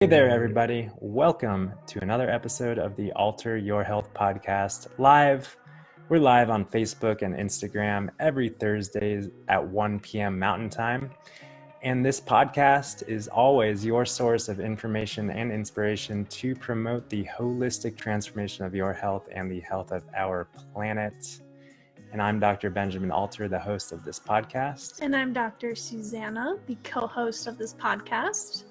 Hey there, everybody. Welcome to another episode of the Alter Your Health podcast live. We're live on Facebook and Instagram every Thursdays at 1 p.m. Mountain Time. And this podcast is always your source of information and inspiration to promote the holistic transformation of your health and the health of our planet. And I'm Dr. Benjamin Alter, the host of this podcast. And I'm Dr. Susanna, the co-host of this podcast.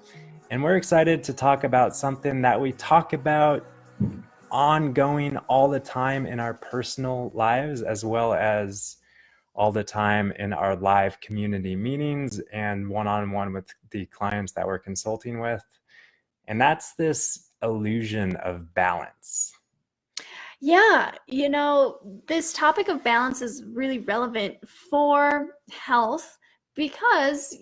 And we're excited to talk about something that we talk about ongoing all the time in our personal lives, as well as all the time in our live community meetings and one-on-one with the clients that we're consulting with. And that's this illusion of balance. Yeah, this topic of balance is really relevant for health because,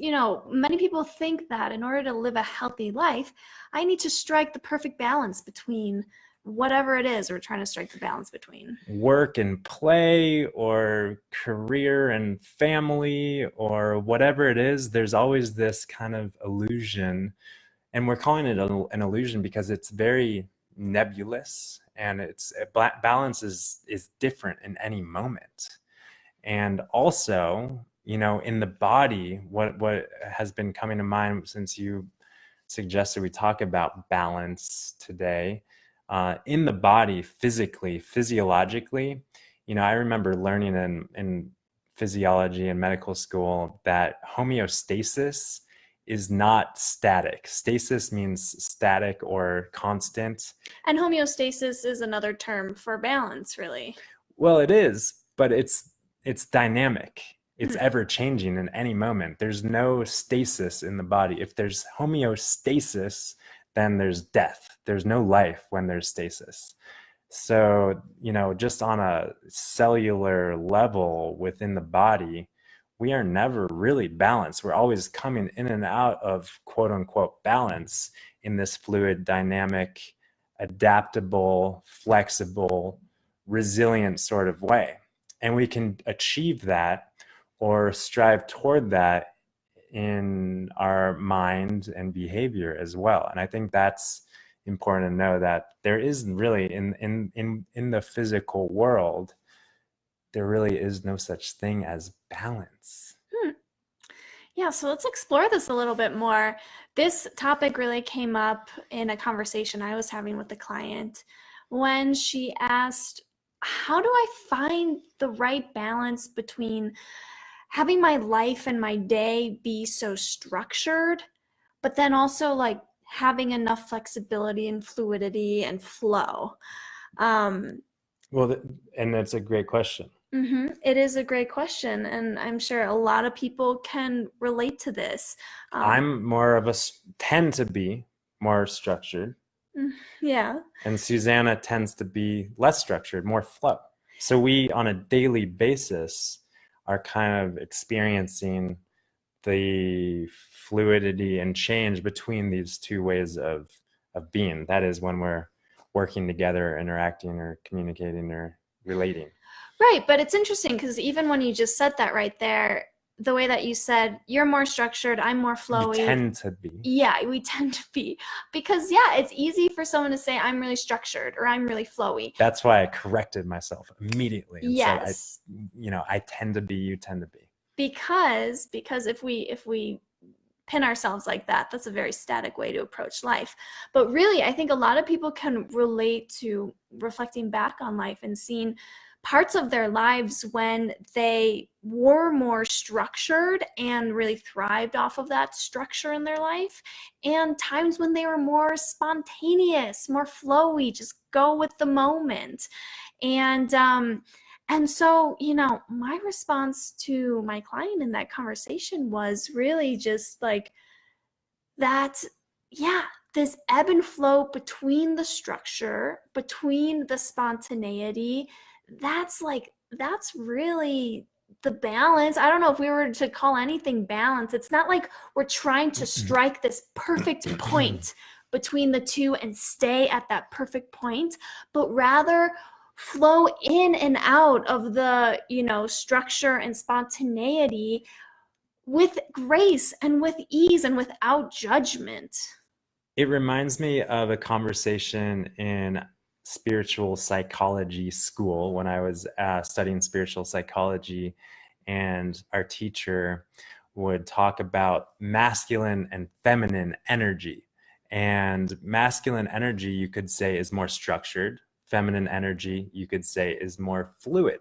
many people think that in order to live a healthy life, I need to strike the perfect balance between whatever it is we're trying to strike the balance between. Work and play, or career and family, or whatever it is, there's always this kind of illusion. And we're calling it an illusion because it's very nebulous, and balance is different in any moment. And also, in the body, what has been coming to mind since you suggested we talk about balance today, in the body, physically, physiologically, I remember learning in physiology and medical school that homeostasis is not static. Stasis means static or constant. And homeostasis is another term for balance, really. Well, it is, but it's dynamic. It's ever changing in any moment. There's no stasis in the body. If there's homeostasis, then there's death. There's no life when there's stasis. So, just on a cellular level within the body, we are never really balanced. We're always coming in and out of quote unquote balance in this fluid, dynamic, adaptable, flexible, resilient sort of way. And we can achieve that or strive toward that in our mind and behavior as well. And I think that's important to know, that there is really in the physical world, there really is no such thing as balance. Yeah, so let's explore this a little bit more. This topic really came up in a conversation I was having with the client when she asked, how do I find the right balance between having my life and my day be so structured, but then also like having enough flexibility and fluidity and flow? And that's a great question. It is a great question, and I'm sure a lot of people can relate to this. I'm tend to be more structured. Yeah. And Susanna tends to be less structured, more flow. So we, on a daily basis, are kind of experiencing the fluidity and change between these two ways of being. That is when we're working together, interacting or communicating or relating. Right, but it's interesting because even when you just said that right there, the way that you said, you're more structured, I'm more flowy. We tend to be. Yeah, we tend to be. Because, it's easy for someone to say, I'm really structured or I'm really flowy. That's why I corrected myself immediately. And yes. So I tend to be, you tend to be. Because if we pin ourselves like that, that's a very static way to approach life. But really, I think a lot of people can relate to reflecting back on life and seeing parts of their lives when they were more structured and really thrived off of that structure in their life, and times when they were more spontaneous, more flowy, just go with the moment. And so, my response to my client in that conversation was really just like that, this ebb and flow between the structure, between the spontaneity, that's really the balance. I don't know if we were to call anything balance. It's not like we're trying to strike this perfect point between the two and stay at that perfect point, but rather flow in and out of the, structure and spontaneity with grace and with ease and without judgment. It reminds me of a conversation in spiritual psychology school when I was studying spiritual psychology, and our teacher would talk about masculine and feminine energy. And masculine energy, you could say, is more structured. Feminine energy, you could say, is more fluid.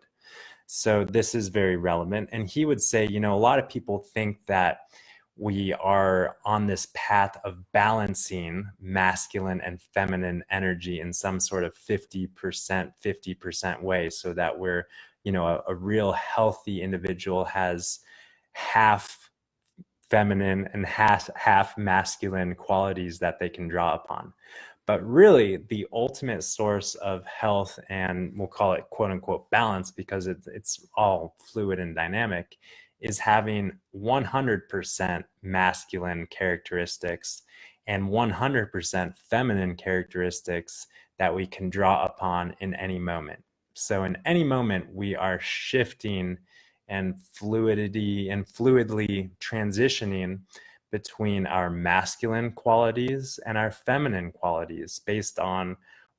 So this is very relevant. And he would say, you know, a lot of people think that we are on this path of balancing masculine and feminine energy in some sort of 50% way, so that we're, you know, a real healthy individual has half feminine and half masculine qualities that they can draw upon. But really, the ultimate source of health, and we'll call it quote unquote balance because it's all fluid and dynamic, is having 100% masculine characteristics and 100% feminine characteristics that we can draw upon in any moment. So in any moment, we are shifting and fluidly transitioning between our masculine qualities and our feminine qualities based on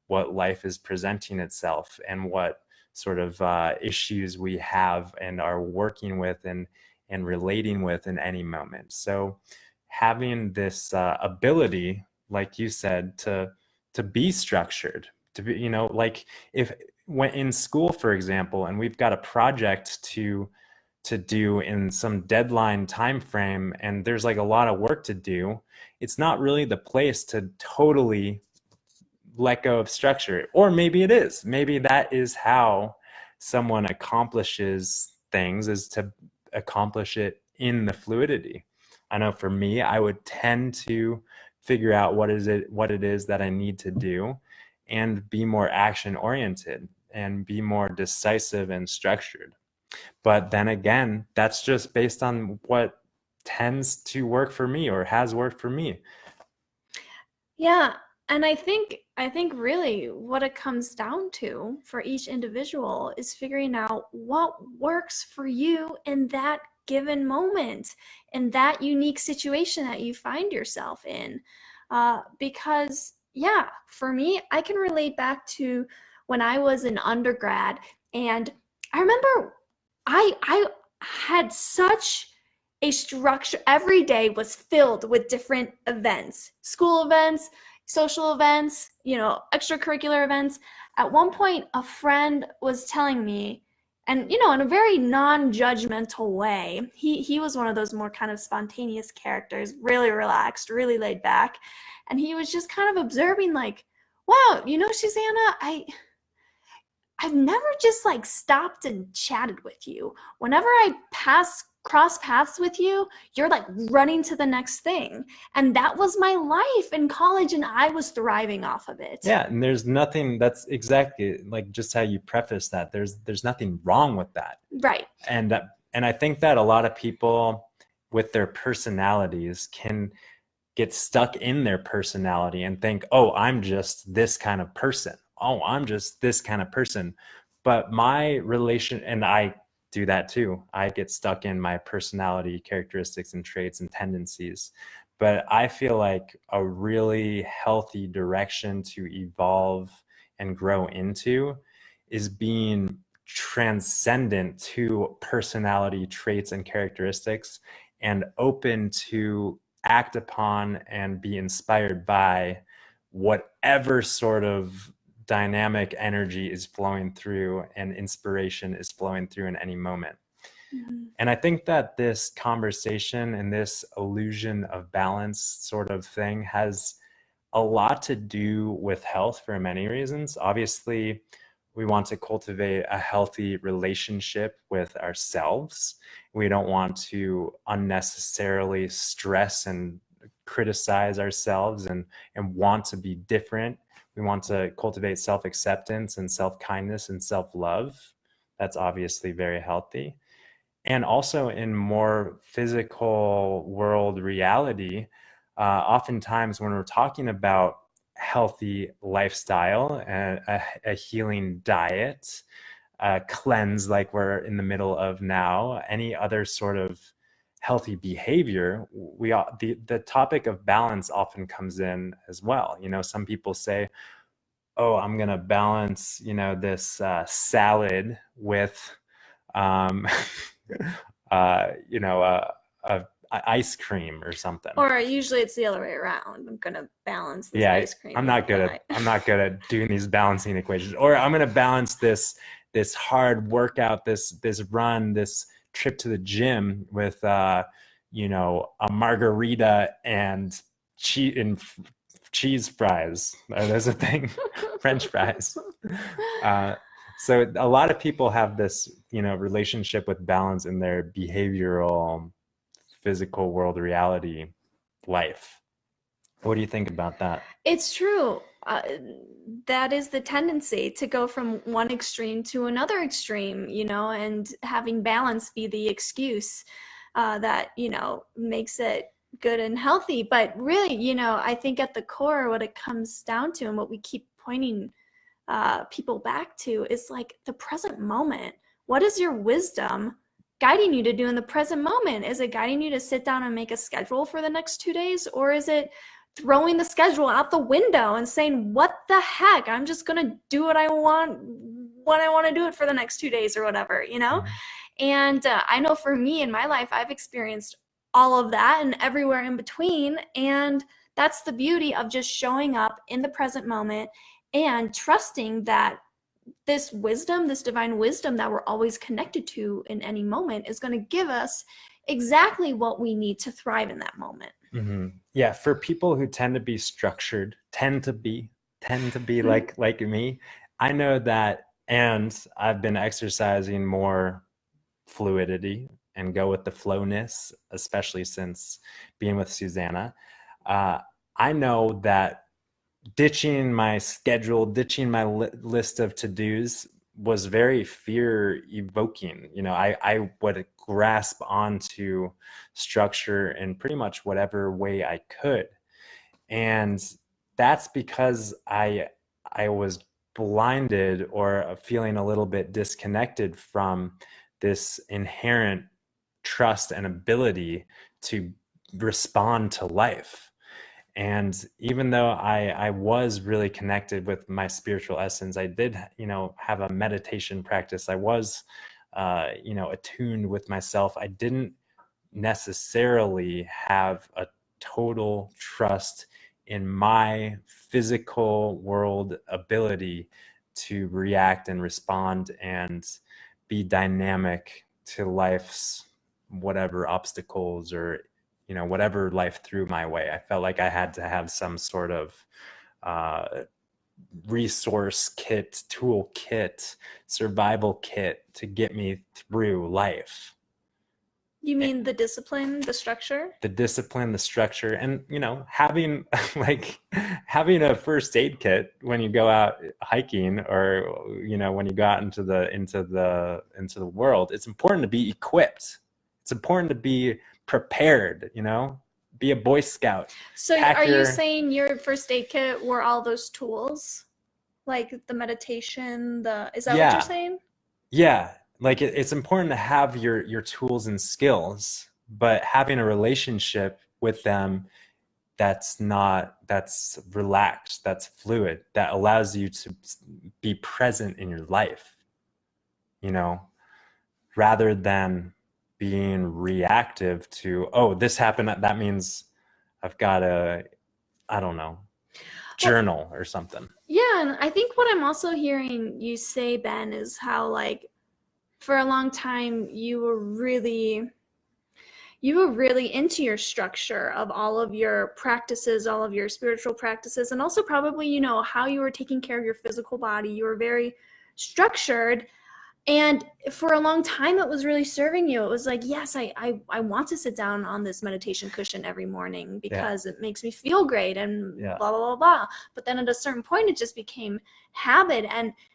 what life is presenting itself and what sort of issues we have and are working with and relating with in any moment. So having this ability, like you said, to be structured, to be, you know, like if when in school, for example, and we've got a project to do in some deadline time frame, and there's like a lot of work to do, it's not really the place to totally let go of structure. Or maybe it is. Maybe that is how someone accomplishes things, is to accomplish it in the fluidity. I know for me, I would tend to figure out what it is that I need to do and be more action oriented and be more decisive and structured. But then again, that's just based on what tends to work for me or has worked for me. Yeah, and I think really what it comes down to for each individual is figuring out what works for you in that given moment, in that unique situation that you find yourself in. Because yeah, for me, I can relate back to when I was an undergrad, and I remember I had such a structure. Every day was filled with different events, school events, social events, extracurricular events. At one point, a friend was telling me, and in a very non-judgmental way, he was one of those more kind of spontaneous characters, really relaxed, really laid back, and he was just kind of observing, like, wow, Susanna, I've never just like stopped and chatted with you. Whenever I cross paths with you, you're like running to the next thing. And that was my life in college, and I was thriving off of it. Yeah, and there's nothing, that's exactly like just how you preface that. There's nothing wrong with that. Right. And I think that a lot of people with their personalities can get stuck in their personality and think, oh, I'm just this kind of person. Oh, I'm just this kind of person. But and I do that too. I get stuck in my personality characteristics and traits and tendencies. But I feel like a really healthy direction to evolve and grow into is being transcendent to personality traits and characteristics and open to act upon and be inspired by whatever sort of dynamic energy is flowing through and inspiration is flowing through in any moment. Mm-hmm. And I think that this conversation and this illusion of balance sort of thing has a lot to do with health for many reasons. Obviously, we want to cultivate a healthy relationship with ourselves. We don't want to unnecessarily stress and criticize ourselves and want to be different. We want to cultivate self-acceptance and self-kindness and self-love. That's obviously very healthy. And also in more physical world reality, oftentimes when we're talking about healthy lifestyle, a healing diet, a cleanse like we're in the middle of now, any other sort of healthy behavior, the topic of balance often comes in as well. You know, some people say, oh, I'm going to balance, you know, this salad with, you know, a ice cream or something. Or usually it's the other way around. I'm gonna balance this Yeah, ice cream. I'm not good at doing these balancing equations. Or I'm going to balance this hard workout, this run, this trip to the gym with you know, a margarita and cheese fries. There's a thing, French fries. So a lot of people have this, you know, relationship with balance in their behavioral, physical world reality life. What do you think about that? It's true. That is the tendency to go from one extreme to another extreme, you know, and having balance be the excuse that, you know, makes it good and healthy. But really, you know, I think at the core, what it comes down to and what we keep pointing people back to is like the present moment. What is your wisdom guiding you to do in the present moment? Is it guiding you to sit down and make a schedule for the next 2 days? Or is it throwing the schedule out the window and saying, what the heck, I'm just gonna do what I want when I want to do it for the next 2 days or whatever, you know? And I know for me in my life, I've experienced all of that and everywhere in between. And that's the beauty of just showing up in the present moment and trusting that this wisdom, this divine wisdom that we're always connected to in any moment is going to give us exactly what we need to thrive in that moment. Yeah, for people who tend to be structured, tend to be like me, I know that, and I've been exercising more fluidity and go with the flowness, especially since being with Susanna. I know that ditching my schedule, ditching my list of to-dos was very fear evoking. You know, I would grasp onto structure in pretty much whatever way I could. And that's because I was blinded or feeling a little bit disconnected from this inherent trust and ability to respond to life. And even though I was really connected with my spiritual essence, I did, you know, have a meditation practice. I was, you know, attuned with myself. I didn't necessarily have a total trust in my physical world ability to react and respond and be dynamic to life's whatever obstacles or, you know, whatever life threw my way. I felt like I had to have some sort of resource kit, tool kit, survival kit to get me through life. You mean the discipline, the structure? The discipline, the structure, and, you know, having like having a first aid kit when you go out hiking, or, you know, when you go out into the world. It's important to be equipped. It's important to be prepared, you know, be a Boy Scout. So are you saying your first aid kit were all those tools? Like the meditation, is that what you're saying? Yeah. Like it's important to have your tools and skills, but having a relationship with them that's relaxed, that's fluid, that allows you to be present in your life, you know, rather than being reactive to, oh, this happened, that means I've got to, I don't know, journal or something. Yeah, and I think what I'm also hearing you say, Ben, is how, like, for a long time you were really into your structure of all of your practices, all of your spiritual practices, and also probably, you know, how you were taking care of your physical body. You were very structured. And for a long time, it was really serving you. It was like, yes, I want to sit down on this meditation cushion every morning because it makes me feel great and blah, blah, blah, blah. But then at a certain point, it just became habit.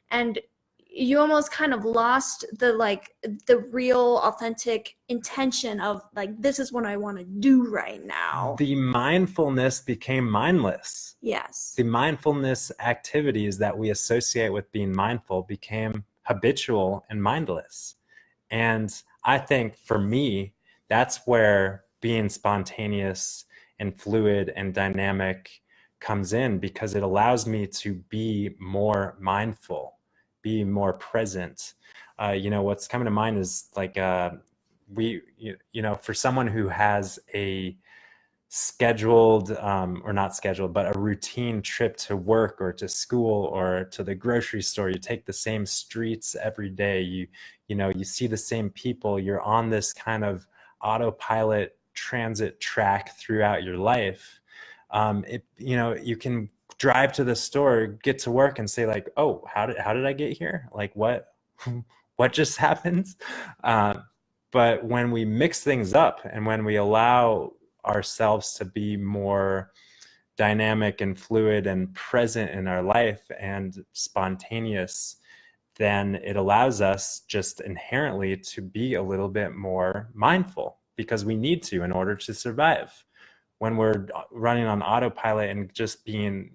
And you almost kind of lost the real authentic intention of like, this is what I want to do right now. The mindfulness became mindless. Yes. The mindfulness activities that we associate with being mindful became habitual and mindless. And I think for me, that's where being spontaneous and fluid and dynamic comes in, because it allows me to be more mindful, be more present. What's coming to mind is like for someone who has a scheduled or not scheduled, but a routine trip to work or to school or to the grocery store. You take the same streets every day. You see the same people. You're on this kind of autopilot transit track throughout your life. You can drive to the store, get to work, and say like, "Oh, how did I get here? Like what what just happened?" But when we mix things up and when we allow ourselves to be more dynamic and fluid and present in our life and spontaneous, then it allows us just inherently to be a little bit more mindful, because we need to in order to survive. When we're running on autopilot and just being,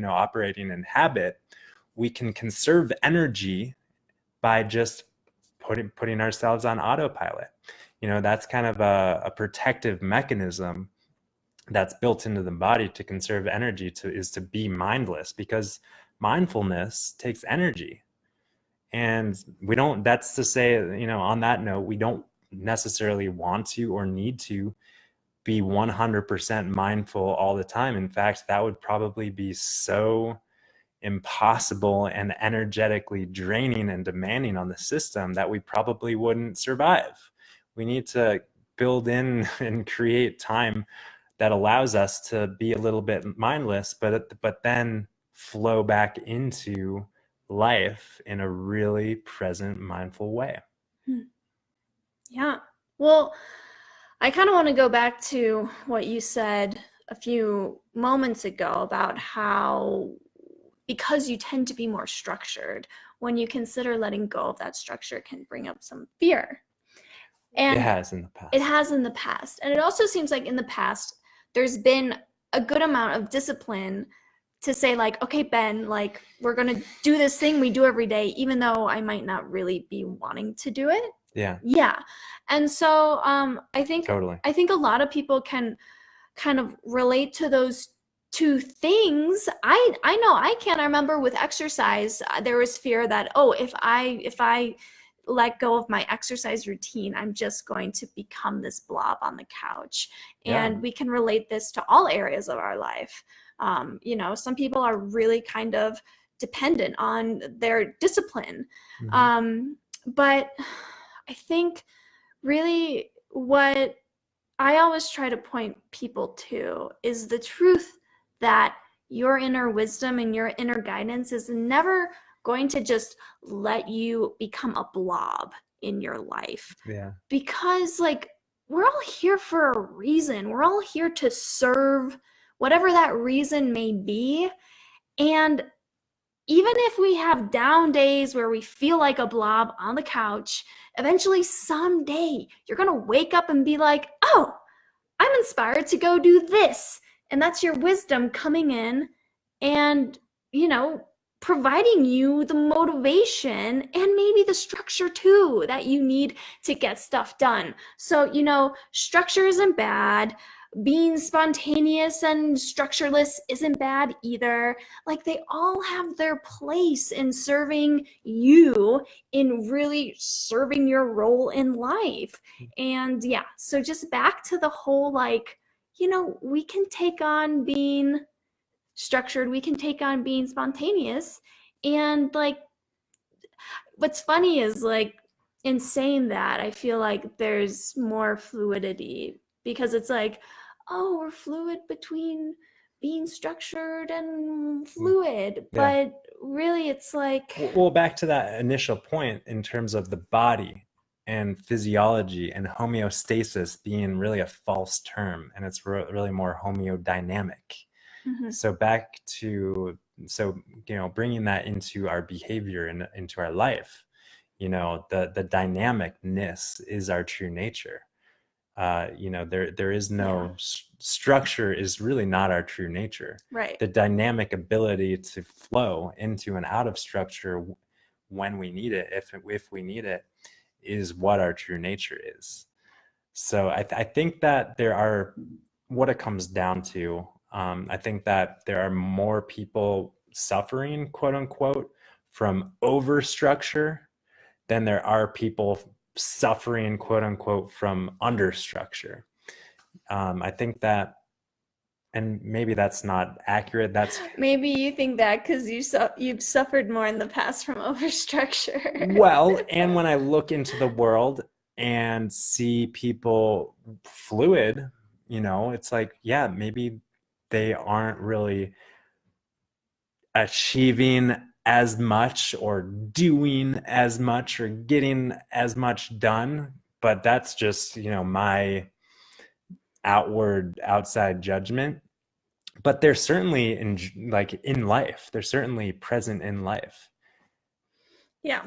operating in habit, we can conserve energy by just putting ourselves on autopilot. That's kind of a protective mechanism that's built into the body to conserve energy, is to be mindless, because mindfulness takes energy. And that's to say, on that note, we don't necessarily want to or need to be 100% mindful all the time. In fact, that would probably be so impossible and energetically draining and demanding on the system that we probably wouldn't survive. We need to build in and create time that allows us to be a little bit mindless, but then flow back into life in a really present, mindful way. Yeah. Well, I kind of want to go back to what you said a few moments ago about how, because you tend to be more structured, when you consider letting go of that structure, can bring up some fear. And it has in the past. It has in the past. And it also seems like in the past, there's been a good amount of discipline to say like, okay, Ben, like we're going to do this thing we do every day, even though I might not really be wanting to do it. Yeah. And so I think a lot of people can kind of relate to those two things. I know I can. I remember with exercise, there was fear that, oh, if I let go of my exercise routine, I'm just going to become this blob on the couch. And we can relate this to all areas of our life. Some people are really kind of dependent on their discipline. But I think really what I always try to point people to is the truth that your inner wisdom and your inner guidance is never going to just let you become a blob in your life. Because like we're all here for a reason. We're all here to serve whatever that reason may be. And even if we have down days where we feel like a blob on the couch, eventually someday you're going to wake up and be like, oh, I'm inspired to go do this. And that's your wisdom coming in and, providing you the motivation and maybe the structure too that you need to get stuff done. So, structure isn't bad. Being spontaneous and structureless isn't bad either. Like they all have their place in serving you, in really serving your role in life. And yeah, so just back to the whole, like, we can take on being structured, we can take on being spontaneous. And like, what's funny is like, in saying that, I feel like there's more fluidity, because it's like, oh, we're fluid between being structured and fluid. But really it's like, well, back to that initial point in terms of the body and physiology and homeostasis being really a false term, and it's really more homeodynamic. So back to bringing that into our behavior and into our life, the dynamicness is our true nature. There is no structure is really not our true nature. Right. The dynamic ability to flow into and out of structure when we need it, if we need it, is what our true nature is. So I think that there are, what it comes down to, I think that there are more people suffering, quote unquote, from overstructure than there are people suffering, quote unquote, from understructure. I think that, and maybe that's not accurate. That's Maybe you think that because you've suffered more in the past from overstructure. well, and when I look into the world and see people fluid, it's like, yeah, maybe they aren't really achieving as much or doing as much or getting as much done. But that's just, my outside judgment. But they're certainly in life. They're certainly present in life. Yeah.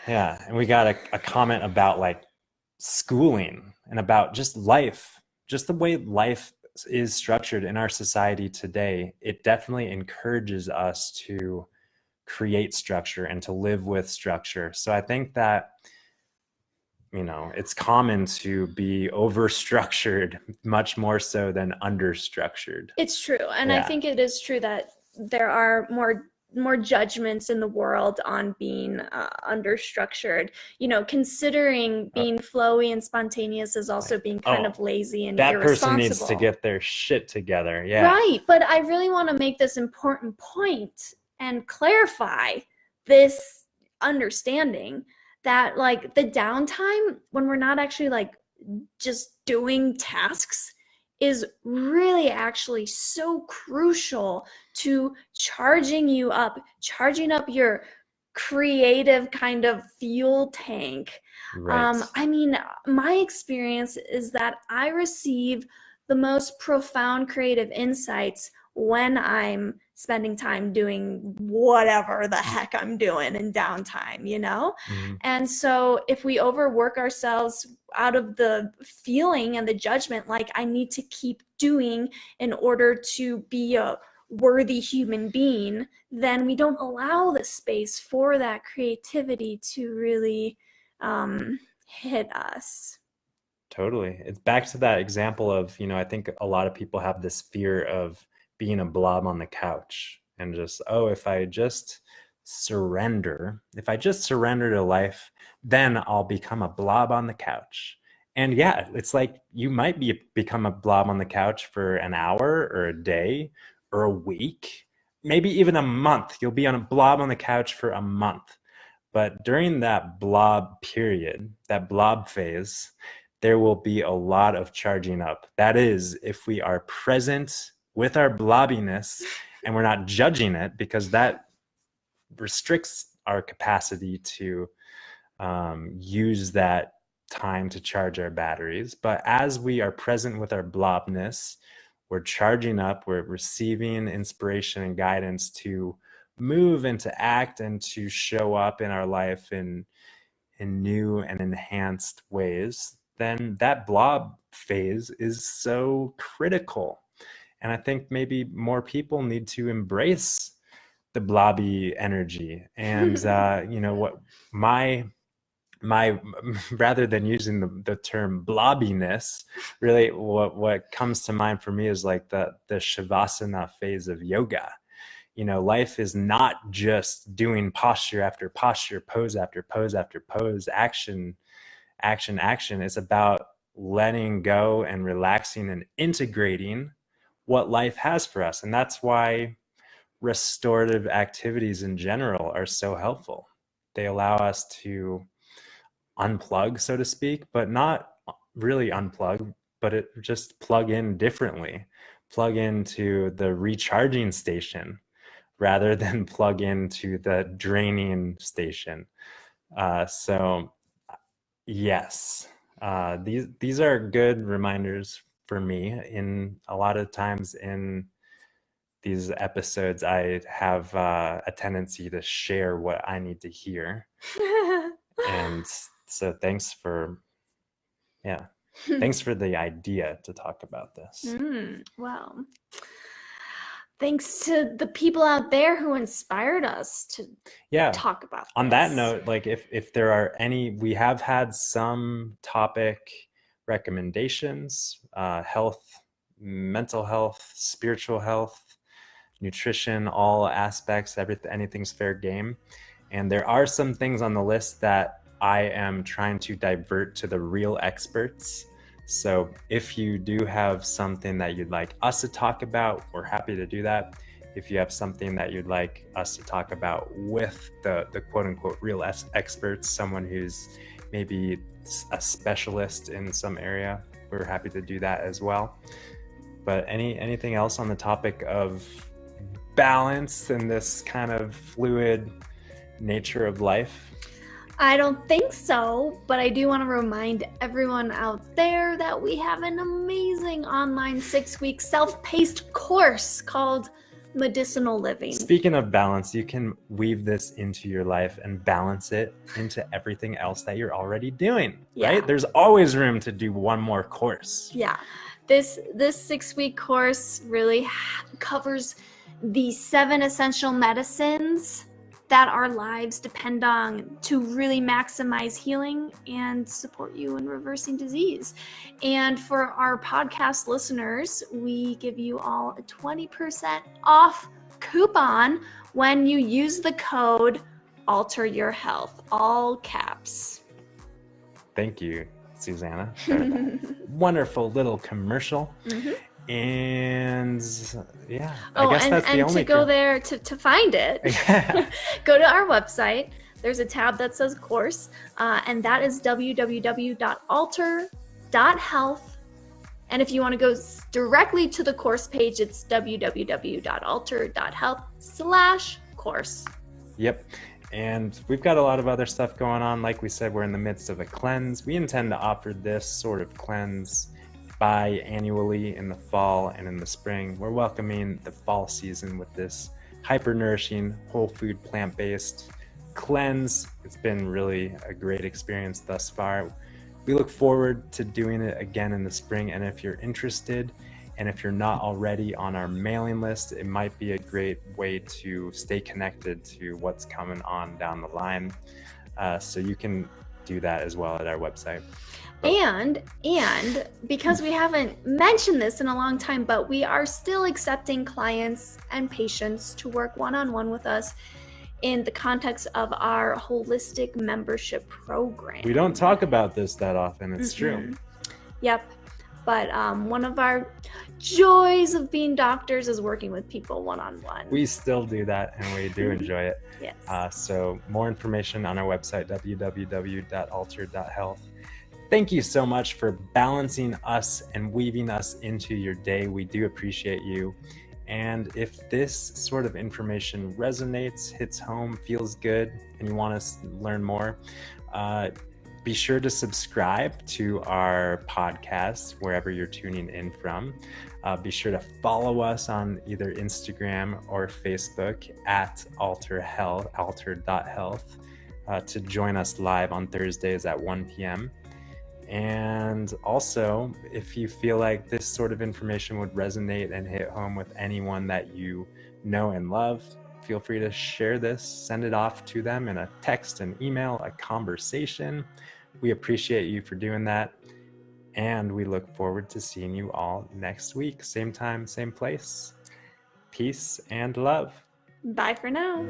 Yeah. And we got a comment about like schooling and about just life, just the way life is structured in our society today. It definitely encourages us to create structure and to live with structure. So I think that, it's common to be overstructured much more so than understructured. It's true. And I Yeah. think it is true that there are more judgments in the world on being understructured. Considering being flowy and spontaneous as also being kind of lazy and that irresponsible. person needs to get their shit together. Yeah. Right. But I really want to make this important point and clarify this understanding that like the downtime when we're not actually like just doing tasks is really actually so crucial to charging up your creative kind of fuel tank. Right. I mean, my experience is that I receive the most profound creative insights when I'm spending time doing whatever the heck I'm doing in downtime, Mm-hmm. And so if we overwork ourselves out of the feeling and the judgment, like I need to keep doing in order to be a worthy human being, then we don't allow the space for that creativity to really hit us. Totally. It's back to that example of, I think a lot of people have this fear of being a blob on the couch and just, if I just surrender to life, then I'll become a blob on the couch. And yeah, it's like you might become a blob on the couch for an hour or a day or a week, maybe even a month. You'll be on a blob on the couch for a month. But during that blob period, that blob phase, there will be a lot of charging up. That is, if we are present with our blobbiness and we're not judging it, because that restricts our capacity to use that time to charge our batteries. But as we are present with our blobness, we're charging up, we're receiving inspiration and guidance to move and to act and to show up in our life in new and enhanced ways. Then that blob phase is so critical. And I think maybe more people need to embrace the blobby energy. And, what my rather than using the term blobbiness, really what comes to mind for me is like the shavasana phase of yoga. Life is not just doing posture after posture, pose after pose after pose, action. It's about letting go and relaxing and integrating what life has for us. And that's why restorative activities in general are so helpful. They allow us to unplug, so to speak, but not really unplug, but it just plug in differently, plug into the recharging station rather than plug into the draining station. So yes, these are good reminders for me. In a lot of times in these episodes, I have a tendency to share what I need to hear. And so thanks for the idea to talk about this. Well, thanks to the people out there who inspired us to talk about this. On that note, like if there are any, we have had some topic recommendations, health, mental health, spiritual health, nutrition, all aspects, anything's fair game. And there are some things on the list that I am trying to divert to the real experts. So if you do have something that you'd like us to talk about, we're happy to do that. If you have something that you'd like us to talk about with the quote unquote real experts, someone who's maybe a specialist in some area, we're happy to do that as well. But anything else on the topic of balance and this kind of fluid nature of life? I don't think so, but I do want to remind everyone out there that we have an amazing online 6-week self-paced course called Medicinal Living. Speaking of balance, you can weave this into your life and balance it into everything else that you're already doing, right? There's always room to do one more course. Yeah. This 6-week course really covers the 7 essential medicines that our lives depend on to really maximize healing and support you in reversing disease. And for our podcast listeners, we give you all a 20% off coupon when you use the code ALTERYOURHEALTH, all caps. Thank you, Susanna, for that wonderful little commercial. And yeah, I guess that's the only. And to go there to find it, go to our website. There's a tab that says course, and that is www.alter.health. And if you want to go directly to the course page, it's www.alter.health/course. Yep. And we've got a lot of other stuff going on. Like we said, we're in the midst of a cleanse. We intend to offer this sort of cleanse biannually in the fall and in the spring. We're welcoming the fall season with this hyper-nourishing, whole food, plant-based cleanse. It's been really a great experience thus far. We look forward to doing it again in the spring. And if you're interested, and if you're not already on our mailing list, it might be a great way to stay connected to what's coming on down the line. So you can do that as well at our website. And because we haven't mentioned this in a long time, but we are still accepting clients and patients to work one-on-one with us in the context of our holistic membership program. We don't talk about this that often, it's true. Yep. But one of our joys of being doctors is working with people one-on-one. We still do that, and we do enjoy it. Yes. So more information on our website, www.alter.health. Thank you so much for balancing us and weaving us into your day. We do appreciate you. And if this sort of information resonates, hits home, feels good, and you want to learn more, be sure to subscribe to our podcast wherever you're tuning in from. Be sure to follow us on either Instagram or Facebook at alter.health to join us live on Thursdays at 1 p.m. And also, if you feel like this sort of information would resonate and hit home with anyone that you know and love, feel free to share this, send it off to them in a text, an email, a conversation. We appreciate you for doing that. And we look forward to seeing you all next week. Same time, same place. Peace and love. Bye for now.